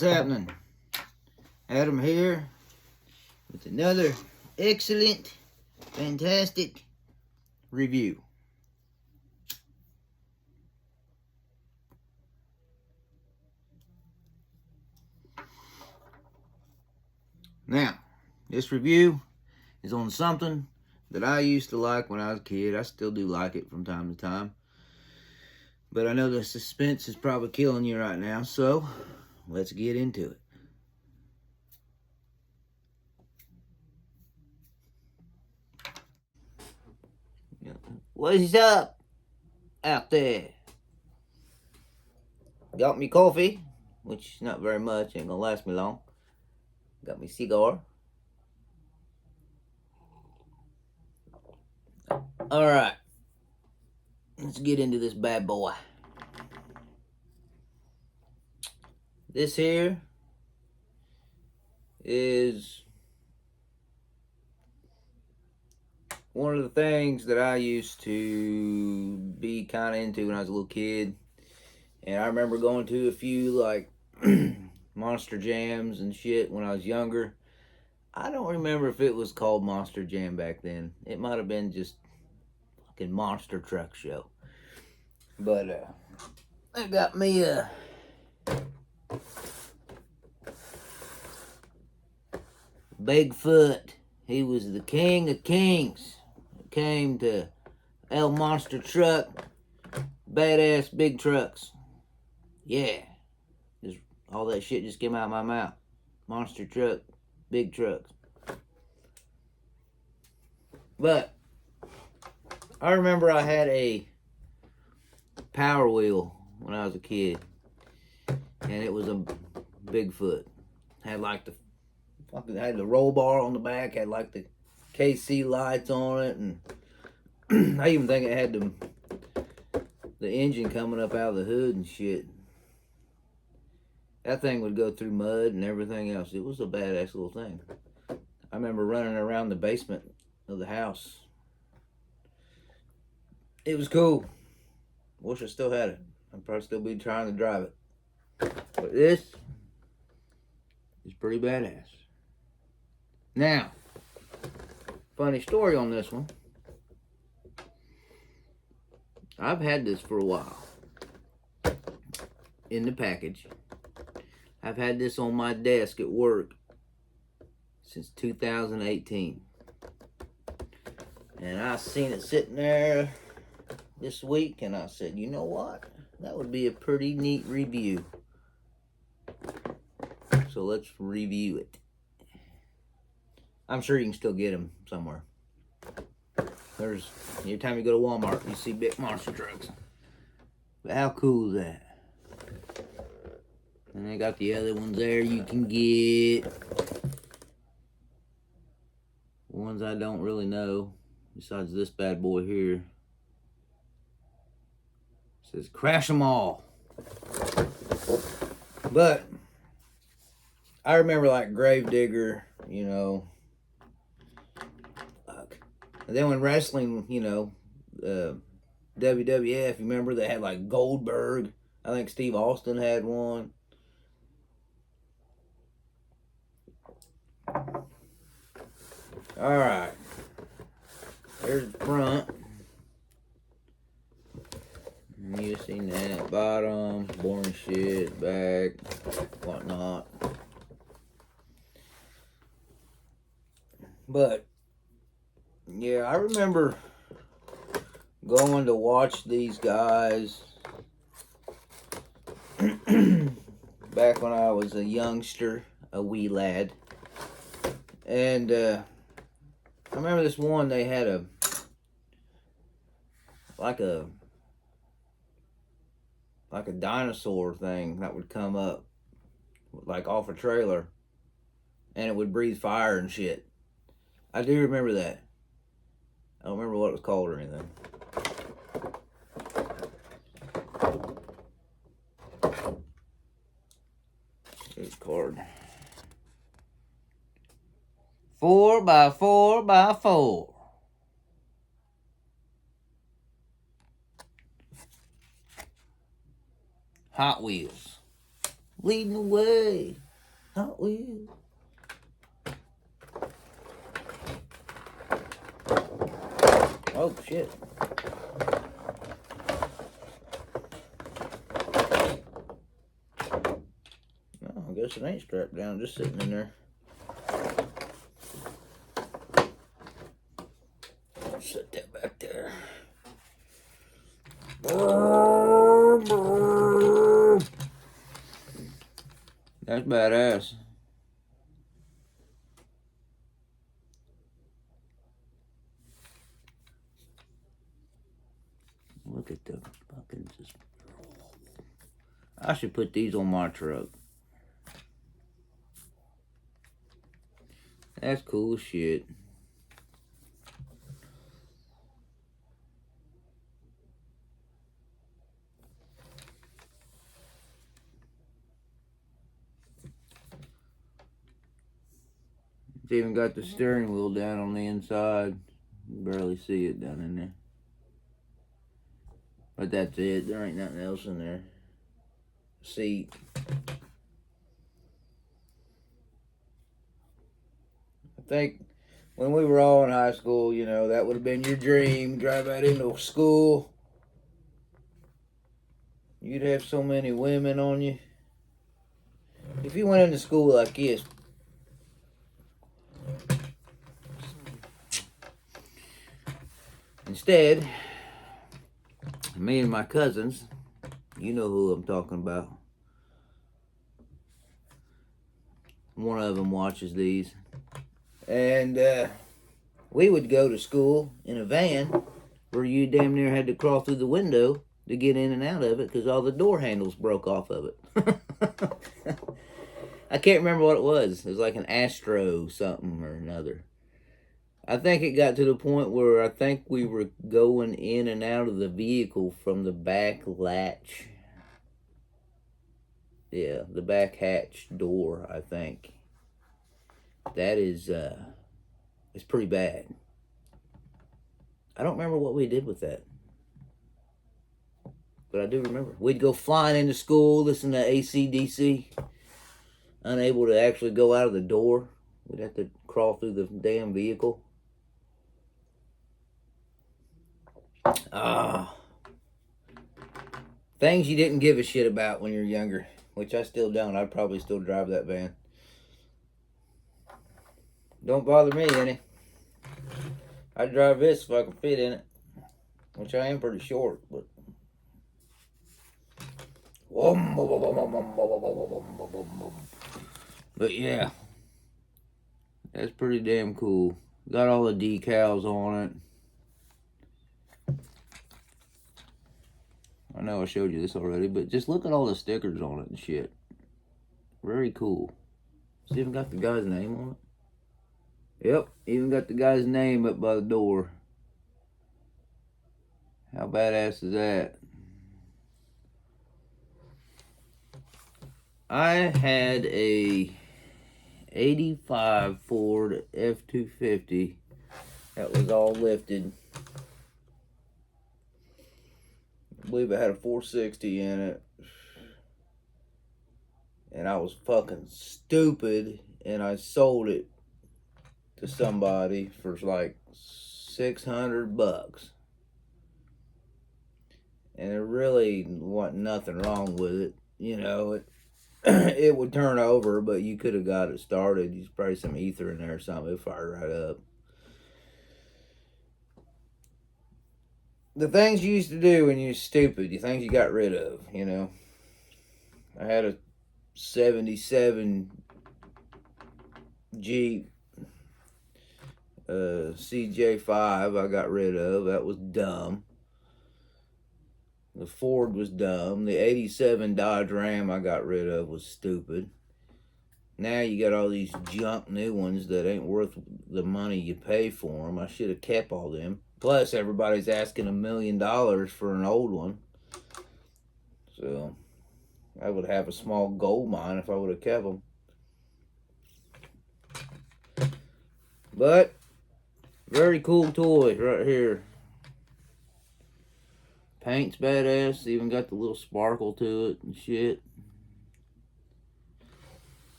what's happening? Adam here with another excellent, fantastic review. Now, this review is on something that I used to like when I was a kid. I still do like it from time to time. But I know the suspense is probably killing you right now, so let's get into it. What's up out there? Got me coffee, which is not very much, ain't gonna last me long. Got me cigar. Alright, let's get into this bad boy. This here is one of the things that I used to be kind of into when I was a little kid. And I remember going to a few like Monster Jams and shit when I was younger. I don't remember if it was called Monster Jam back then. It might have been just fucking Monster Truck Show. But I got me a Bigfoot. He was the king of kings. Came to El Monster Truck. Badass big trucks. Yeah. Just all that shit just came out of my mouth. Monster truck, big trucks. But I remember I had a Power Wheel when I was a kid. And it was a Bigfoot. Had like the had the roll bar on the back, had like the KC lights on it, and I even think it had the engine coming up out of the hood and shit. That thing would go through mud and everything else. It was a badass little thing. I remember running around the basement of the house. It was cool. Wish I still had it. I'd probably still be trying to drive it. But this is pretty badass. Now, funny story on this one. I've had this for a while. In the package. I've had this on my desk at work since 2018. And I seen it sitting there this week, and I said, you know what? That would be a pretty neat review. So let's review it. I'm sure you can still get them somewhere. There's, every time you go to Walmart, you see big monster trucks. But how cool is that? And they got the other ones there you can get. Ones I don't really know, besides this bad boy here. It says crash them all. But I remember like Gravedigger, you know. And then when wrestling, you know, WWF, you remember they had like Goldberg. I think Steve Austin had one. Alright. There's the front. You seen that. Bottom, boring shit, back, whatnot. But yeah, I remember going to watch these guys back when I was a youngster, a wee lad. And I remember this one, they had a dinosaur thing that would come up like off a trailer, and it would breathe fire and shit. I do remember that. I don't remember what it was called or anything. Here's the card. 4x4x4. Hot Wheels. leading the way. Hot Wheels. Oh, shit. Oh, I guess it ain't strapped down, just sitting in there. Set that back there. That's badass. Look at the fucking. I should put these on my truck. That's cool as shit. It's even got the steering wheel down on the inside. You barely see it down in there. But that's it. There ain't nothing else in there. Seat. I think when we were all in high school, you know, that would have been your dream. Drive out into school. You'd have so many women on you. If you went into school like this, instead, me and my cousins, you know who I'm talking about. One of them watches these. And we would go to school in a van where you damn near had to crawl through the window to get in and out of it because all the door handles broke off of it. I can't remember what it was. It was like an Astro something or another. I think it got to the point where I think we were going in and out of the vehicle from the back latch. Yeah, the back hatch door, I think. That is, it's pretty bad. I don't remember what we did with that. But I do remember. We'd go flying into school, listen to AC/DC. Unable to actually go out of the door. We'd have to crawl through the damn vehicle. Things you didn't give a shit about when you're younger. Which I still don't. I'd probably still drive that van. Don't bother me any. I'd drive this if I could fit in it. Which I am pretty short, but. But yeah. That's pretty damn cool. Got all the decals on it. I know I showed you this already, but just look at all the stickers on it and shit. Very cool. It's even got the guy's name on it. Yep, even got the guy's name up by the door. How badass is that? I had a 85 Ford F-250 that was all lifted. I believe it had a 460 in it. And I was fucking stupid and I sold it to somebody for like $600. And there really wasn't nothing wrong with it. You know, it would turn over, but you could have got it started. You spray some ether in there or something, it'd fire right up. The things you used to do when you were stupid, the things you got rid of, you know. I had a 77 Jeep CJ5 I got rid of. That was dumb. The Ford was dumb. The 87 Dodge Ram I got rid of was stupid. Now you got all these junk new ones that ain't worth the money you pay for them. I should have kept all them. Plus, everybody's asking $1 million for an old one. So, I would have a small gold mine if I would have kept them. But, very cool toys right here. Paint's badass. Even got the little sparkle to it and shit.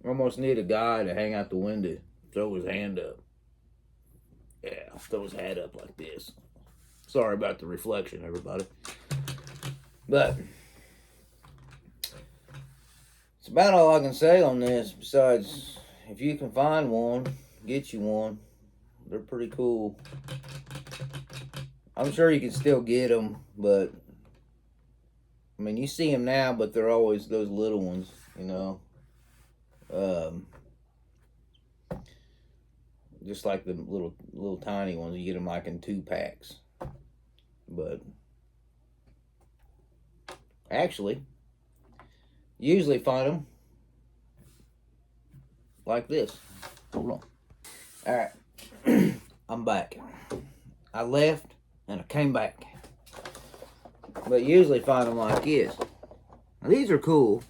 Almost need a guy to hang out the window, throw his hand up. Yeah, throw his hat up like this. Sorry about the reflection, everybody. But it's about all I can say on this. Besides, if you can find one, get you one. They're pretty cool. I'm sure you can still get them, but I mean, you see them now, but they're always those little ones, you know. Just like the little tiny ones, you get them like in 2 packs. But actually, you usually find them like this. Hold on. All right, I'm back. I left and I came back. But you usually find them like this. Now, these are cool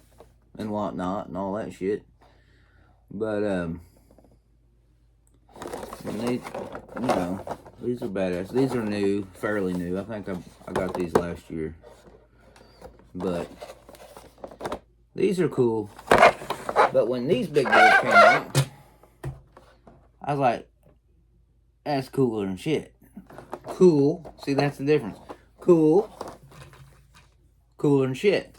and whatnot and all that shit. But they, you know, these are badass. These are new, fairly new. I think I got these last year. But these are cool. But when these big boys came out, I was like, that's cooler than shit. Cool. See, that's the difference. Cool. Cooler than shit.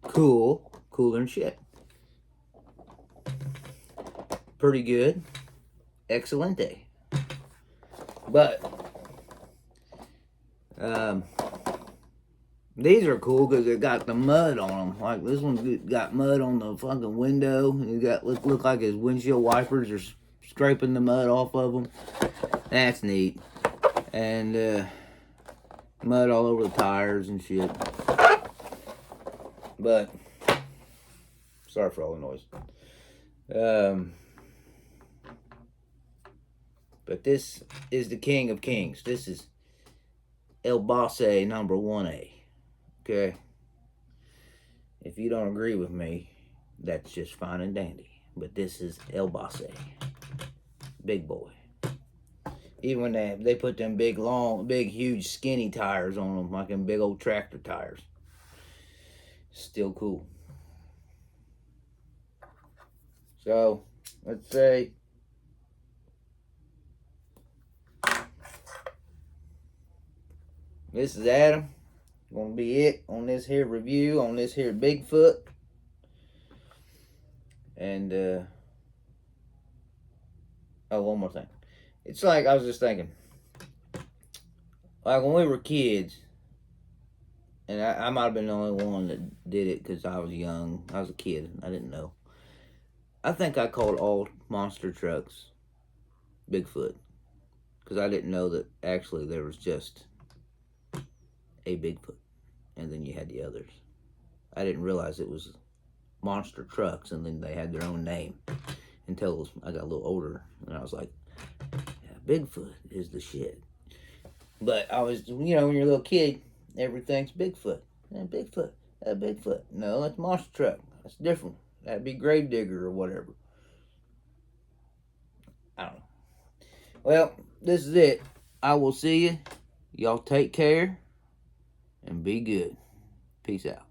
Cool. Cooler than shit. Pretty good. Excelente. But these are cool because they got the mud on them. Like this one's got mud on the fucking window. It got look like his windshield wipers are scraping the mud off of them. That's neat. And mud all over the tires and shit. But sorry for all the noise. But this is the king of kings. This is El Bosse number 1A. Okay? If you don't agree with me, that's just fine and dandy. But this is El Bosse. Big boy. Even when they put them big, huge, skinny tires on them, like them big old tractor tires. Still cool. So, let's say this is Adam. Gonna be it on this here review on this here Bigfoot. And oh, one more thing. It's like I was just thinking, like when we were kids, and I might have been the only one that did it because I was young. I was a kid. I didn't know. I think I called all monster trucks Bigfoot because I didn't know that actually there was just a Bigfoot, and then you had the others. I didn't realize it was monster trucks, and then they had their own name until I got a little older, and I was like, yeah, Bigfoot is the shit. But I was, you know, when you're a little kid, everything's Bigfoot. Bigfoot. Bigfoot. No, that's monster truck. That's different. That'd be Gravedigger or whatever. I don't know. Well, this is it. I will see you. Y'all take care and be good. Peace out.